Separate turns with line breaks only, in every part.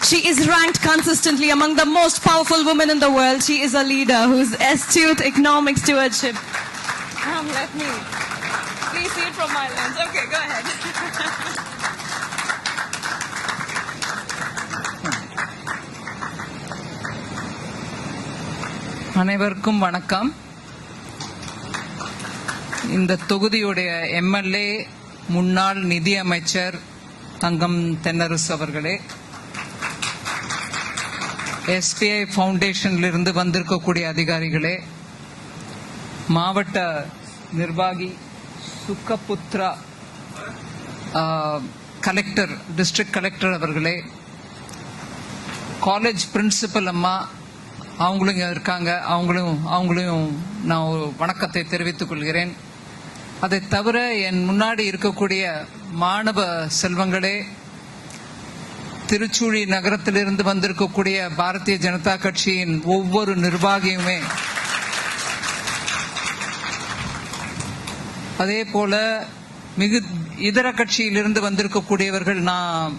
She is ranked consistently among the most powerful women in the world. She is a leader who's astute economic stewardship. Let me please see it from my lens. Okay, go ahead.
அனைவருக்கும் வணக்கம். இந்த தொகுதியுடைய MLA முன்னாள் நிதி அமைச்சர் தங்கம் தென்னரசு அவர்களே, SBI ஃபவுண்டேஷனிலிருந்து வந்திருக்கக்கூடிய அதிகாரிகளே, மாவட்ட நிர்வாகி சுக்கபுத்ரா கலெக்டர், டிஸ்ட்ரிக்ட் கலெக்டர் அவர்களே, காலேஜ் பிரின்சிபல் அம்மா அவங்களும் இங்கே இருக்காங்க, அவங்களையும் நான் ஒரு வணக்கத்தை தெரிவித்துக் கொள்கிறேன். அதை தவிர என் முன்னாடி இருக்கக்கூடிய மாணவ செல்வங்களே, திருச்சூழி நகரத்திலிருந்து வந்திருக்கக்கூடிய பாரதிய ஜனதா கட்சியின் ஒவ்வொரு நிர்வாகியுமே, அதே போல இதர கட்சியிலிருந்து வந்திருக்கக்கூடியவர்கள் நான்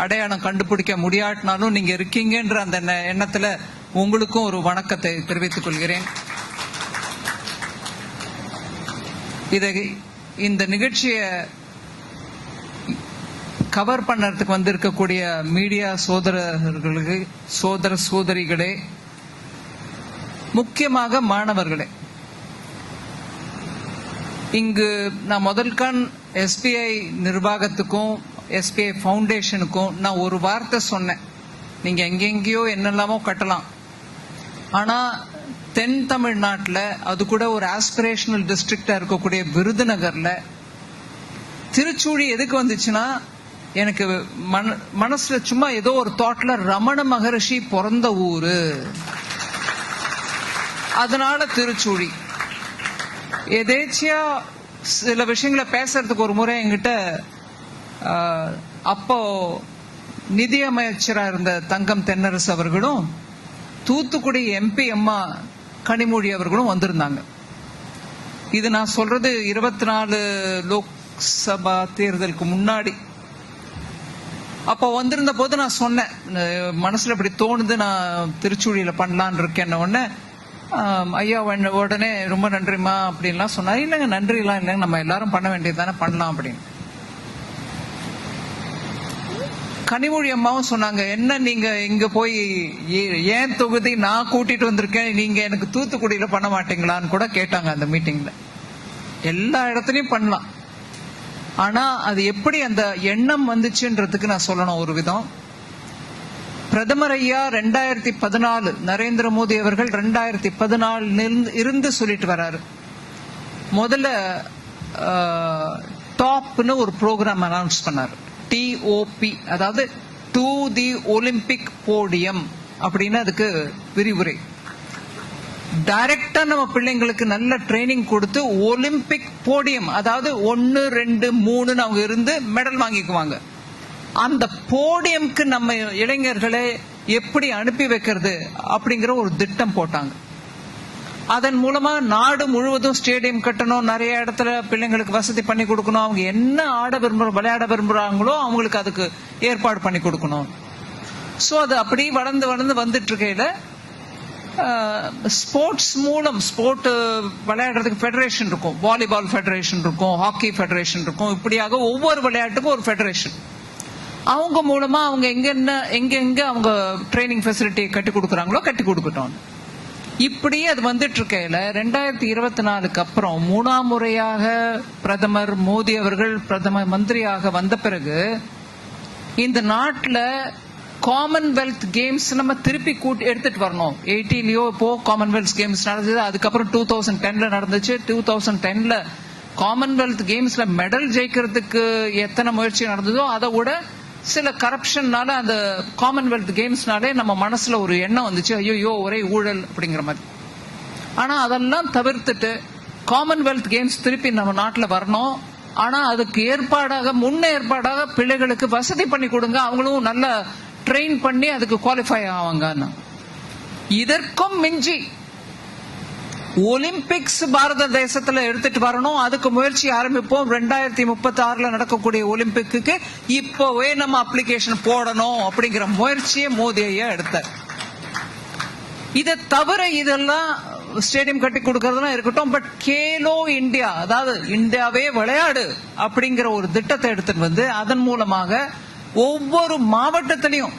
அடையாளம் கண்டுபிடிக்க முடியாட்டினாலும் நீங்க இருக்கீங்கன்ற அந்த எண்ணத்துல உங்களுக்கும் ஒரு வணக்கத்தை தெரிவித்துக் கொள்கிறேன். இந்த நிகழ்ச்சியை கவர் பண்ணறதுக்கு வந்திருக்கக்கூடிய மீடியா சோதரர்களுக்கு, சோதர சோதரிகளே, முக்கியமாக மாணவர்களே, இங்கு நான் முதல்கான் எஸ்பிஐ நிர்வாகத்துக்கும் எஸ்பிஐ ஃபவுண்டேஷனுக்கும் நான் ஒரு வார்த்தை சொன்னேன். நீங்க எங்கெங்கயோ என்னெல்லாமோ கட்டலாம், ஆனா தென் தமிழ்நாட்டில், அது கூட ஒரு ஆஸ்பிரேஷனல் டிஸ்ட்ரிக்டா இருக்கக்கூடிய விருதுநகர்ல திருச்சூழி எதுக்கு வந்துச்சுன்னா, எனக்கு மனசுல சும்மா ஏதோ ஒரு தாட்ல ரமண மகரிஷி பிறந்த ஊரு, அதனால திருச்சூழி. எதேச்சியா சில விஷயங்களை பேசுறதுக்கு ஒரு முறை என்கிட்ட அப்போ நிதி அமைச்சரா இருந்த தங்கம் தென்னரசு அவர்களும் தூத்துக்குடி எம்பி அம்மா கனிமொழி அவர்களும் வந்திருந்தாங்க. இது நான் சொல்றது 24 லோக்சபா தேர்தலுக்கு முன்னாடி. அப்போ வந்திருந்த போது நான் சொன்னேன், மனசுல இப்படி தோணுது, நான் திருச்சூழியில பண்ணலான் இருக்கேன். உடனே ஐயா உடனே ரொம்ப நன்றிமா அப்படின்லாம் சொன்னாரு. இல்லைங்க, நன்றி எல்லாம் இல்லைங்க, நம்ம எல்லாரும் பண்ண வேண்டியது தானே, பண்ணலாம் அப்படின்னு. கனிமொழி அம்மாவும் சொன்னாங்க, என்ன நீங்க இங்க போய் ஏன் தொகுதி நான் கூட்டிட்டு வந்திருக்கேன், நீங்க எனக்கு தூத்துக்குடியில பண்ண மாட்டீங்களான்னு கூட கேட்டாங்க அந்த மீட்டிங்ல. எல்லா இடத்துலயும் பண்ணலாம், ஆனா அது எப்படி அந்த எண்ணம் வந்துச்சுன்றதுக்கு நான் சொல்லணும். ஒரு விதம், பிரதமர் ஐயா 2014 நரேந்திர மோடி அவர்கள் 2014 இருந்து சொல்லிட்டு வராரு. முதல்ல டாப்னு ஒரு ப்ரோக்ராம் அனௌன்ஸ் பண்ணாரு, TOP, அதாவது டு தி ஒலிம்பிக் போடியம் அப்படின்னு அதுக்கு விரிவுரை. டைரக்டா நம்ம பிள்ளைங்களுக்கு நல்ல ட்ரைனிங் கொடுத்து ஒலிம்பிக் போடியம், அதாவது 1, 2, 3 அவங்க இருந்து மெடல் வாங்கிக்குவாங்க. அந்த போடியம்க்கு நம்ம இளைஞர்களை எப்படி அனுப்பி வைக்கிறது அப்படிங்கிற ஒரு திட்டம் போட்டாங்க. அதன் மூலமா நாடு முழுவதும் ஸ்டேடியம் கட்டணும், நிறைய இடத்துல பிள்ளைங்களுக்கு வசதி பண்ணி கொடுக்கணும், அவங்க என்ன ஆட விளையாட விரும்புறாங்களோ அவங்களுக்கு அதுக்கு ஏற்பாடு பண்ணி கொடுக்கணும். சோ அது அப்படி வளர்ந்து வளர்ந்து வந்துட்டு இருக்கையில ஸ்போர்ட்ஸ் மூலம், ஸ்போர்ட் விளையாடுறதுக்கு ஃபெடரேஷன் இருக்கும், வாலிபால் ஃபெடரேஷன் இருக்கும், ஹாக்கி ஃபெடரேஷன் இருக்கும், இப்படியாக ஒவ்வொரு விளையாட்டுக்கும் ஒரு ஃபெடரேஷன். அவங்க மூலமா அவங்க எங்க அவங்க ட்ரைனிங் ஃபெசிலிட்டி கட்டி கொடுக்குறாங்களோ கட்டி கொடுக்கட்டும். இப்படியே அது வந்துட்டு இருக்கையில 2024க்கு அப்புறம் 3ஆம் முறையாக பிரதமர் மோடி அவர்கள் பிரதம மந்திரியாக வந்த பிறகு இந்த நாட்டில் காமன்வெல்த் கேம்ஸ் நம்ம திருப்பி எடுத்துட்டு வரணும். 80லயோ இப்போ காமன்வெல்த் கேம்ஸ் நடந்தது, அதுக்கப்புறம் 2010ல நடந்துச்சு. 2010ல காமன்வெல்த் கேம்ஸ்ல மெடல் ஜெயிக்கிறதுக்கு எத்தனை முயற்சி நடந்ததோ அதை விட சில கரப்ஷன்னால அந்த காமன்வெல்த் கேம்ஸ்னாலே நம்ம மனசுல ஒரு எண்ணம் வந்துச்சு, ஐயோ ஒரே ஊழல் அப்படிங்கிற மாதிரி. ஆனா அதெல்லாம் தவிர்த்துட்டு காமன்வெல்த் கேம்ஸ் திருப்பி நம்ம நாட்டில் வரணும். ஆனா அதுக்கு ஏற்பாடாக, முன்னேற்பாடாக பிள்ளைகளுக்கு வசதி பண்ணி கொடுங்க, அவங்களும் நல்ல ட்ரெயின் பண்ணி அதுக்கு குவாலிஃபை ஆவாங்க. இதற்கும் மிஞ்சி ஒலிம்பிக்ஸ் பாரத தேசத்துல எடுத்துட்டு வரணும், அதுக்கு முயற்சி ஆரம்பிப்போம். 2036 நடக்கக்கூடிய ஒலிம்பிக்கு இப்பவே நம்ம அப்ளிகேஷன் போடணும் அப்படிங்கிற முயற்சியை மோடி ஐயா எடுத்தார். இதை தவிர இதெல்லாம் ஸ்டேடியம் கட்டி கொடுக்கறதுலாம் இருக்கட்டும், பட் கேலோ இந்தியா, அதாவது இந்தியாவே விளையாடு அப்படிங்கிற ஒரு திட்டத்தை எடுத்துட்டு வந்து அதன் மூலமாக ஒவ்வொரு மாவட்டத்திலையும்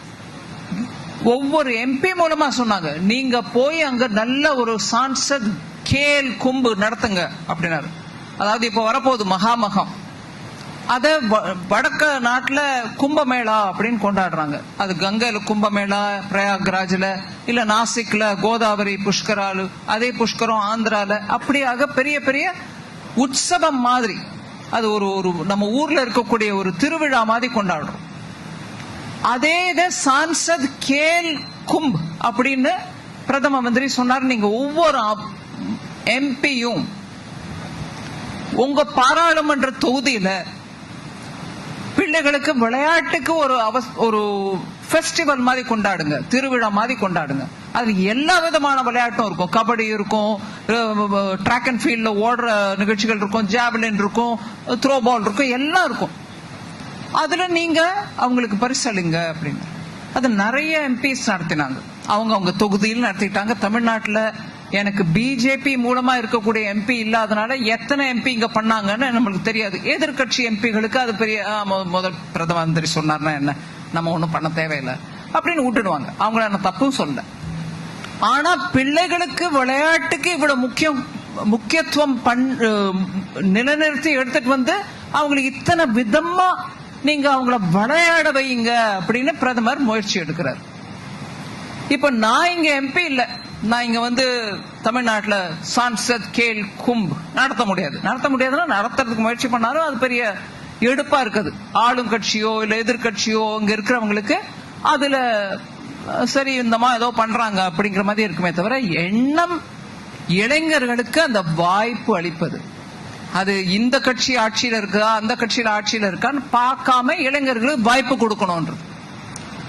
ஒவ்வொரு எம்பி மூலமா சொன்னாங்க, நீங்க போய் அங்க நல்ல ஒரு சான்சத் கேல் கும்பு நடத்துங்க அப்படின்னாரு. அதாவது இப்ப வரப்போகுது மகாமகம், அத வடக்க நாட்டுல கும்பமேளா அப்படின்னு கொண்டாடுறாங்க. அது கங்கையில கும்பமேளா, பிரயாக்ராஜ்ல, இல்ல நாசிக்ல கோதாவரி புஷ்கராலு, அதே புஷ்கரம் ஆந்திரால, அப்படியாக பெரிய பெரிய உற்சவம் மாதிரி அது ஒரு நம்ம ஊர்ல இருக்கக்கூடிய ஒரு திருவிழா மாதிரி கொண்டாடுறோம். அதே சான்சத் கேல் கும்ப் அப்படின்னு பிரதம மந்திரி சொன்னார். நீங்க ஒவ்வொரு எம்பியும் உங்க பாராளுமன்ற தொகுதியில பிள்ளைகளுக்கு விளையாட்டுக்கு ஒரு ஃபெஸ்டிவல் மாதிரி கொண்டாடுங்க, திருவிழா மாதிரி கொண்டாடுங்க. அதுல எல்லா விதமான விளையாட்டும் இருக்கும். கபடி இருக்கும், ட்ராக் அண்ட் ஃபீல்ட்ல ஓடுற நிகழ்ச்சிகள் இருக்கும், ஜாவலின் இருக்கும், த்ரோ பால் இருக்கும், எல்லாம் இருக்கும். அதுல நீங்க அவங்களுக்கு பரிசளிங்க அப்படின்னு அது நிறைய எம்பிஸ் நடத்தினாங்க. அவங்க தொகுதியில் நடத்திட்டாங்க. தமிழ்நாட்டுல எனக்கு பிஜேபி மூலமா இருக்கக்கூடிய எம்பி இல்லாதனால எத்தனை எம்பி இங்க பண்ணாங்கன்னு நம்மளுக்கு தெரியாது. எதிர்கட்சி எம்பிகளுக்கு அது பெரிய முதல் பிரதம மந்திரி சொன்னார்னா என்ன, நம்ம ஒண்ணும் பண்ண தேவையில்லை அப்படின்னு விட்டுடுவாங்க. அவங்கள நான் தப்பும் சொல்ல. ஆனா பிள்ளைகளுக்கு விளையாட்டுக்கு இவ்வளவு முக்கியத்துவம் நிலைநிறுத்தி எடுத்துட்டு வந்து அவங்களுக்கு இத்தனை விதமா நீங்க அவங்கள விளையாட வைங்க அப்படின்னு பிரதமர் முயற்சி எடுக்கிறார். இப்ப நான் இங்க எம்பி இல்ல, நான் இங்க வந்து தமிழ்நாட்டுல சான்சத் கேல் கும்ப் நடத்த முடியாதுன்னா நடத்துறதுக்கு முயற்சி பண்ணாலும் அது பெரிய எடுப்பா இருக்குது. ஆளும் கட்சியோ இல்ல எதிர்கட்சியோ இங்க இருக்கிறவங்களுக்கு அதுல சரி இந்தமா ஏதோ பண்றாங்க அப்படிங்கிற மாதிரி இருக்குமே தவிர எண்ணம் இளைஞர்களுக்கு அந்த வாய்ப்பு அளிப்பது, அது இந்த கட்சி ஆட்சியில இருக்கா அந்த கட்சியில ஆட்சியில இருக்கான்னு பார்க்காம இளைஞர்களுக்கு வாய்ப்பு கொடுக்கணும்ன்றது.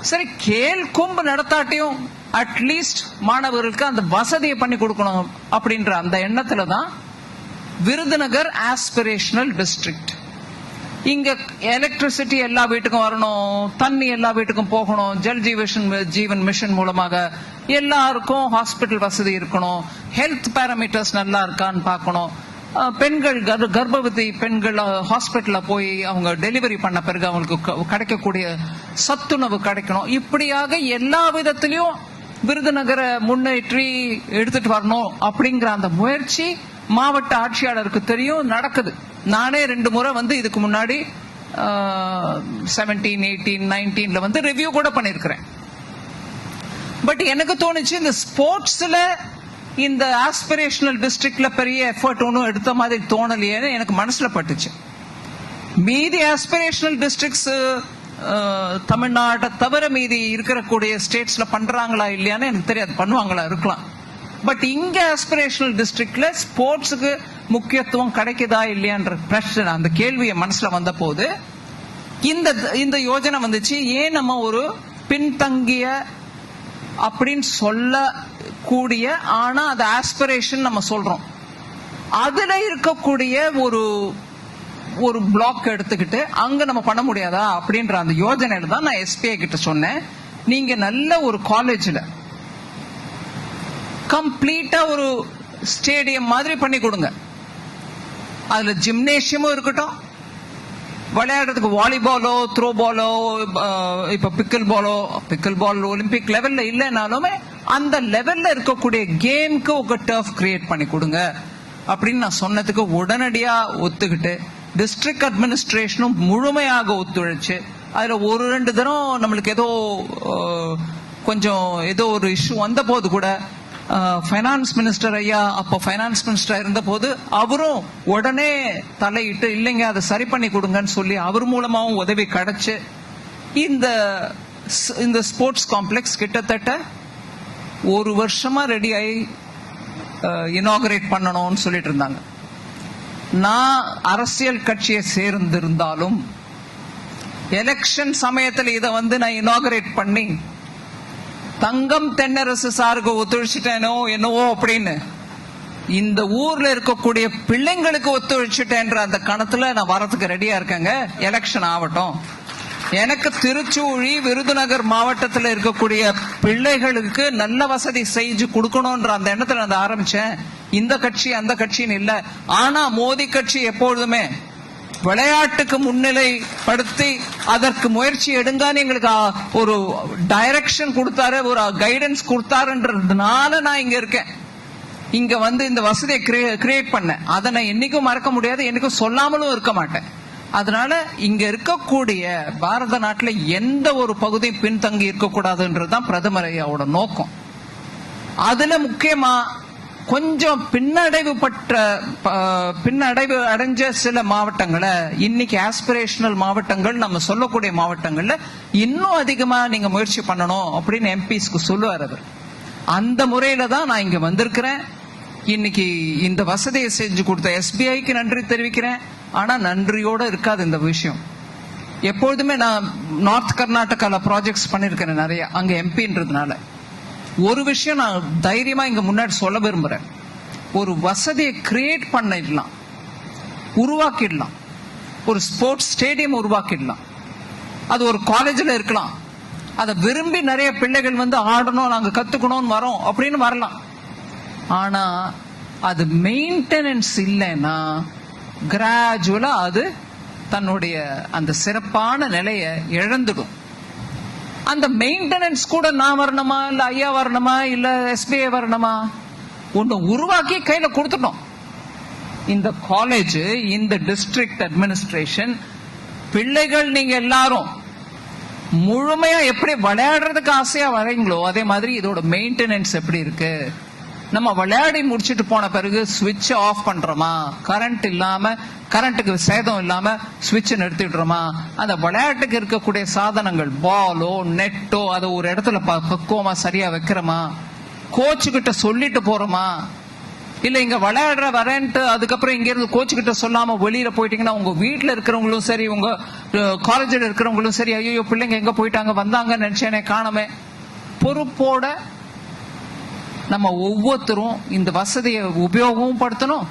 சரி, கேல் கும்பு நடத்தாட்டியும் அட்லீஸ்ட் மாணவர்களுக்கு அந்த வசதியை பண்ணி கொடுக்கணும் அப்படின்ற அந்த எண்ணத்துலதான் விருதுநகர் ஆஸ்பிரேஷனல் டிஸ்ட்ரிக்ட். இங்க எலக்ட்ரிசிட்டி எல்லா வீட்டுக்கும் வரணும், தண்ணி எல்லா வீட்டுக்கும் போகணும், ஜல் ஜீவன் மிஷன் மூலமாக எல்லாருக்கும் ஹாஸ்பிட்டல் வசதி இருக்கணும், ஹெல்த் பேராமீட்டர்ஸ் நல்லா இருக்கான்னு பார்க்கணும், பெண்கள் கர்ப்பவதி பெண்கள் ஹாஸ்பிட்டல்ல போய் அவங்க டெலிவரி பண்ண பிறகு அவங்களுக்கு கிடைக்கக்கூடிய சத்துணவு கிடைக்கணும். இப்படியாக எல்லா விதத்திலையும் விருதுநகரை முன்னேற்றி எடுத்துட்டு வரணும் அப்படிங்கிற அந்த முயற்சி மாவட்ட ஆட்சியாளருக்கு தெரியும், நடக்குது. நானே 2 முறை வந்து இதுக்கு முன்னாடி 17, 18, 19 வந்து ரிவ்யூ கூட பண்ணிருக்கிறேன். பட் எனக்கு தோணுச்சு இந்த ஸ்போர்ட்ஸ்ல இந்த ஆஸ்பிரேஷனல் டிஸ்ட்ரிக்ட்ல பெரிய எஃபர்ட் ஒன்றும் எடுத்த மாதிரி தோணலையேன்னு எனக்கு மனசுல பட்டுச்சு. மீதி ஆஸ்பிரேஷனல் டிஸ்ட்ரிக்ட்ஸ் தமிழ்நாட்டை தவிர மீதி இருக்கக்கூடிய ஸ்டேட்ஸ்ல பண்றாங்களா இல்லையான்னு எனக்கு தெரியாது, பண்ணுவாங்களா இருக்கலாம். பட் இங்க ஆஸ்பிரேஷனல் டிஸ்ட்ரிக்ட்ல ஸ்போர்ட்ஸுக்கு முக்கியத்துவம் கிடைக்குதா இல்லையான்ற பிரச்சனை, அந்த கேள்வியை மனசுல வந்த போது இந்த யோஜனை வந்துச்சு. ஏன் நம்ம ஒரு பின்தங்கிய அப்படின்னு சொல்லக்கூடிய, ஆனா அது ஆஸ்பிரேஷன் நம்ம சொல்றோம், அதுல இருக்கக்கூடிய ஒரு பிளாக் எடுத்துக்கிட்டு அங்க நம்ம பண்ண முடியாதா அப்படின்ற அந்த யோஜனையில தான் நான் எஸ்பிஐ கிட்ட சொன்னேன், நீங்க நல்ல ஒரு காலேஜ்ல கம்ப்ளீட்டா ஒரு ஸ்டேடியம் மாதிரி பண்ணி கொடுங்க. அதுல ஜிம்னேஷியமும் இருக்கட்டும், விளையாடுறதுக்கு வாலிபாலோ த்ரோ பாலோ இப்ப பிக்கிள் பால் ஒலிம்பிக் லெவல்ல இல்லைனாலுமே அந்த லெவல்ல இருக்கக்கூடிய கேம்க்கு ஒரு டர்ஃப் கிரியேட் பண்ணி கொடுங்க அப்படின்னு நான் சொன்னதுக்கு உடனடியா ஒத்துக்கிட்டு டிஸ்ட்ரிக்ட் அட்மினிஸ்ட்ரேஷனும் முழுமையாக ஒத்துழைச்சு, அதுல 1-2 தரம் நம்மளுக்கு ஏதோ ஒரு இஷ்யூ வந்த போது கூட ஃபைனான்ஸ் மினிஸ்டர் ஐயா அப்ப ஃபைனான்ஸ் மினிஸ்டர் இருந்த போது அவரும் உடனே தலையிட்டு இல்லைங்க அதை சரி பண்ணி கொடுங்கன்னு சொல்லி அவர் மூலமாவும் உதவி கிடைச்சு இந்த ஸ்போர்ட்ஸ் காம்ப்ளெக்ஸ் கிட்டத்தட்ட 1 வருஷமா ரெடி ஆகி இனாகரேட் பண்ணணும்னு சொல்லிட்டு இருந்தாங்க. நான் அரசியல் கட்சியை சேர்ந்திருந்தாலும் எலெக்ஷன் சமயத்தில் இதை நான் இனாகரேட் பண்ணி தங்கம் தென்னரசு சாருக்கு ஒத்துழைச்சிட்டேனோ என்னவோ அப்படின்னு இந்த ஊர்ல இருக்கக்கூடிய பிள்ளைங்களுக்கு ஒத்துழைச்சிட்டேன்ற அந்த கணத்துல நான் வரதுக்கு ரெடியா இருக்கேங்க. எலெக்ஷன் ஆகட்டும். எனக்கு திருச்சூழி விருதுநகர் மாவட்டத்தில் இருக்கக்கூடிய பிள்ளைகளுக்கு நல்ல வசதி செஞ்சு கொடுக்கணும்ன்ற அந்த எண்ணத்துல நான் ஆரம்பிச்சேன். இந்த கட்சி அந்த கட்சின்னு இல்ல. ஆனா மோடி கட்சி எப்பொழுதுமே விளையாட்டுக்கு முன்னிலைப்படுத்தி அதற்கு முயற்சி எடுங்கான்னு எங்களுக்கு ஒரு டைரக்ஷன் கொடுத்தாரு, ஒரு கைடன்ஸ் கொடுத்தாருன்றதுனால நான் இங்க இருக்கேன். இங்க வந்து இந்த வசதியை கிரியேட் பண்ணேன். அதை நான் என்னைக்கும் மறக்க முடியாது, என்னைக்கும் சொல்லாமலும் இருக்க மாட்டேன். அதனால இங்க இருக்கக்கூடிய பாரத நாட்டுல எந்த ஒரு பகுதியும் பின்தங்கி இருக்கக்கூடாதுன்றதுதான் பிரதமர் ஐயாவோட நோக்கம். அதுல முக்கியமா கொஞ்சம் பின்னடைவு அடைஞ்ச சில மாவட்டங்களை இன்னைக்கு ஆஸ்பிரேஷனல் மாவட்டங்கள் நம்ம சொல்லக்கூடிய மாவட்டங்கள்ல இன்னும் அதிகமா நீங்க முயற்சி பண்ணணும் அப்படின்னு எம்பிஸ்க்கு சொல்லுவார் அவர். அந்த முறையில தான் நான் இங்க வந்திருக்கிறேன். இன்னைக்கு இந்த வசதியை செஞ்சு கொடுத்த எஸ்பிஐக்கு நன்றி தெரிவிக்கிறேன். ஆனா நன்றியோட இருக்காது இந்த விஷயம். எப்பொழுதுமே நான் நார்த் கர்நாடகால ப்ராஜெக்ட்ஸ் பண்ணிருக்கேன் நிறைய, அங்க எம்பின்றதுனால. ஒரு விஷயம் நான் தைரியமா இங்க முன்னாடி சொல்ல விரும்புறேன். ஒரு வசதியை கிரியேட் பண்ணிடலாம், உருவாக்கிடலாம். ஒரு ஸ்போர்ட்ஸ் ஸ்டேடியம் உருவாக்கிடலாம். அது ஒரு காலேஜ்ல இருக்கலாம். அதை விரும்பி நிறைய பிள்ளைகள் வந்து ஆடணும், நாங்க கத்துக்கணும்னு வரோம் அப்படின்னு வரலாம். ஆனா அது மெயின்டெனன்ஸ் இல்லைன்னா கிராஜுவலா அது தன்னுடைய அந்த சிறப்பான நிலையை இழந்துடும். அந்த மெயின்டெனன்ஸ் கூட நான் வரணுமா, இல்ல ஐயா வரணுமா, இல்ல எஸ்பிஐ வரணுமா? ஒண்ணு உருவாக்கி கையில கொடுத்துட்டோம். இந்த காலேஜ், இந்த டிஸ்ட்ரிக்ட் அட்மினிஸ்ட்ரேஷன், பிள்ளைகள் நீங்க எல்லாரும் முழுமையா எப்படி விளையாடுறதுக்கு ஆசையா வரீங்களோ அதே மாதிரி இதோட மெயின்டெனன்ஸ் எப்படி இருக்கு? நம்ம விளையாடி முடிச்சிட்டு போன பிறகு சுவிட்ச் ஆஃப் பண்றோமா? கரண்ட் இல்லாம, கரண்ட்டுக்கு சேதம் இல்லாம சுவிட்ச் நிறுத்திடுறோமா? அந்த விளையாட்டுக்கு இருக்கக்கூடிய சாதனங்கள், பாலோ நெட்டோ, அதை ஒரு இடத்துல பக்குவமா சரியா வைக்கிறோமா? கோச்சு கிட்ட சொல்லிட்டு போறோமா? இல்ல இங்க விளையாடுற வரேன்ட்டு அதுக்கப்புறம் இங்க இருந்து கோச்சு கிட்ட சொல்லாம வெளியில போயிட்டீங்கன்னா உங்க வீட்டுல இருக்கிறவங்களும் சரி, உங்க காலேஜில் இருக்கிறவங்களும் சரி, ஐயோ பிள்ளைங்க எங்க போயிட்டாங்க, வந்தாங்க நினைச்சேனே காணமே. பொறுப்போட நம்ம ஒவ்வொருத்தரும் இந்த வசதியை உபயோகமும் படுத்தணும்.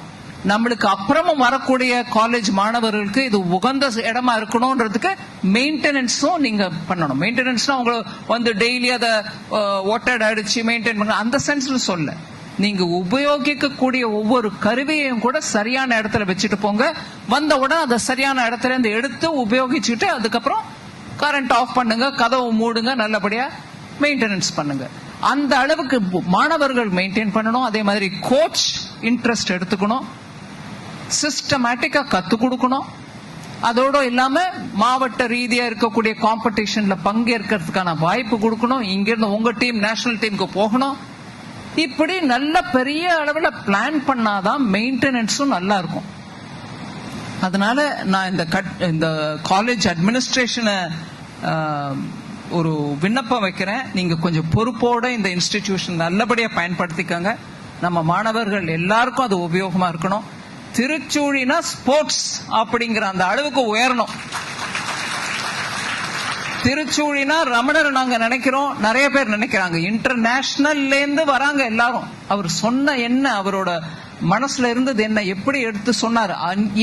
நம்மளுக்கு அப்புறமும் வரக்கூடிய காலேஜ் மாணவர்களுக்கு இது உகந்த இடமா இருக்கணும்ன்றதுக்கு மெயின்டெனன்ஸும் நீங்க பண்ணணும். மெயின்டெனன்ஸ்னா உங்களை வந்து டெய்லி அதை ஒட்டடை அடிச்சு மெயின்டைன் பண்ண அந்த சென்ஸ்ல சொல்ல, நீங்க உபயோகிக்கக்கூடிய ஒவ்வொரு கருவியையும் கூட சரியான இடத்துல வச்சுட்டு போங்க. வந்த உடனே அதை சரியான இடத்துல இருந்து எடுத்து உபயோகிச்சுட்டு அதுக்கப்புறம் கரண்ட் ஆஃப் பண்ணுங்க, கதவை மூடுங்க, நல்லபடியா மெயின்டெனன்ஸ் பண்ணுங்க. அந்த அளவுக்கு மாணவர்கள் மெயின்டைன் பண்ணணும். அதே மாதிரி கோச் இன்ட்ரெஸ்ட் எடுத்துக்கணும், சிஸ்டமேட்டிக்கா கத்து கொடுக்கணும். அதோட இல்லாம மாவட்ட ரீதியா இருக்கக்கூடிய காம்படிஷன்ல பங்கேற்கிறதுக்கான வாய்ப்பு கொடுக்கணும். இங்கிருந்து உங்க டீம் நேஷனல் டீமுக்கு போகணும். இப்படி நல்ல பெரிய அளவுல பிளான் பண்ணாதான் மெயின்டெனன்ஸும் நல்லா இருக்கும். அதனால நான் இந்த காலேஜ் அட்மினிஸ்ட்ரேஷனை ஒரு விண்ணப்பம் வைக்கிறேன். நீங்க கொஞ்சம் பொறுப்போட இந்த இன்ஸ்டிடியூஷன் நல்லபடியா பயன்படுத்திக்கங்க. நம்ம மாணவர்கள் எல்லாருக்கும் அது உபயோகமா இருக்கணும். திருச்சூழினா ஸ்போர்ட்ஸ் அப்படிங்கிற அந்த அளவுக்கு உயரணும். திருச்சூழினா ரமணர் நாங்க நினைக்கிறோம், நிறைய பேர் நினைக்கிறாங்க. இன்டர்நேஷனல்ல இருந்து வராங்க எல்லாரும். அவர் சொன்ன என்ன, அவரோட மனசுல இருந்தது என்ன, எப்படி எடுத்து சொன்னார்.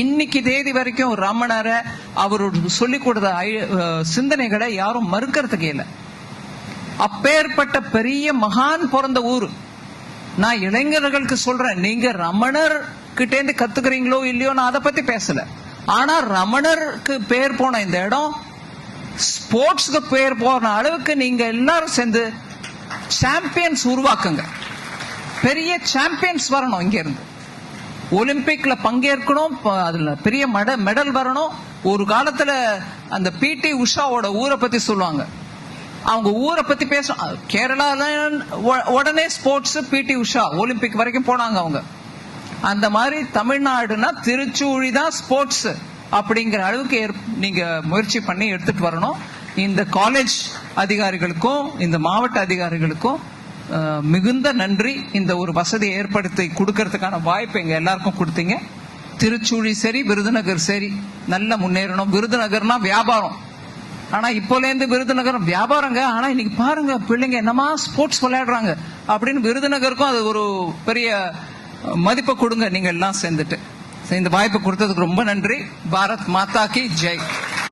இன்னைக்கு தேதி வரைக்கும் ரமணரை அவரோட சொல்லிக் கொடுத்த சிந்தனைகளை யாரும் மறுக்கிறதுக்கு இல்லை. அப்பேற்பட்ட பெரிய மகான் பிறந்த ஊரு. நான் இளைஞர்களுக்கு சொல்றேன், நீங்க ரமணர் கிட்டே இருந்து கத்துக்கிறீங்களோ இல்லையோ நான் அதை பத்தி பேசல. ஆனா ரமணருக்கு பேர் போன இந்த இடம் ஸ்போர்ட்ஸ்க்கு பேர் போன அளவுக்கு நீங்க எல்லாரும் சேர்ந்து சாம்பியன்ஸ் உருவாக்குங்க. பெரிய சாம்பியன்ஸ் வரணும். இங்க இருந்து ஒலிம்பிக்ல பங்கேற்கணும், அதுல பெரிய மெடல் வரணும். ஒரு காலத்துல அந்த பிடி உஷாவோட ஊரை பத்தி சொல்லுவாங்க. அவங்க ஊரை பத்தி பேச, கேரளால உடனே ஸ்போர்ட்ஸ், பிடி உஷா ஒலிம்பிக் வரைக்கும் போனாங்க அவங்க. அந்த மாதிரி தமிழ்நாடுனா திருச்சூழி தான் ஸ்போர்ட்ஸ் அப்படிங்கிற அளவுக்கு நீங்க முயற்சி பண்ணி எடுத்துட்டு வரணும். இந்த காலேஜ் அதிகாரிகளுக்கும் இந்த மாவட்ட அதிகாரிகளுக்கும் மிகுந்த நன்றி. இந்த ஒரு வசதியை ஏற்படுத்தி கொடுக்கறதுக்கான வாய்ப்பு எங்க எல்லாருக்கும் கொடுத்தீங்க. திருச்சூழி சரி, விருதுநகர் சரி, நல்ல முன்னேறணும். விருதுநகர்னா வியாபாரம், ஆனா இப்போல இருந்து விருதுநகர் வியாபாரங்க. ஆனா இன்னைக்கு பாருங்க பிள்ளைங்க என்னமா ஸ்போர்ட்ஸ் விளையாடுறாங்க அப்படின்னு விருதுநகருக்கும் அது ஒரு பெரிய மதிப்பை கொடுங்க நீங்க எல்லாம் சேர்ந்துட்டு. இந்த வாய்ப்பு கொடுத்ததுக்கு ரொம்ப நன்றி. பாரத் மாதா கி ஜெய்.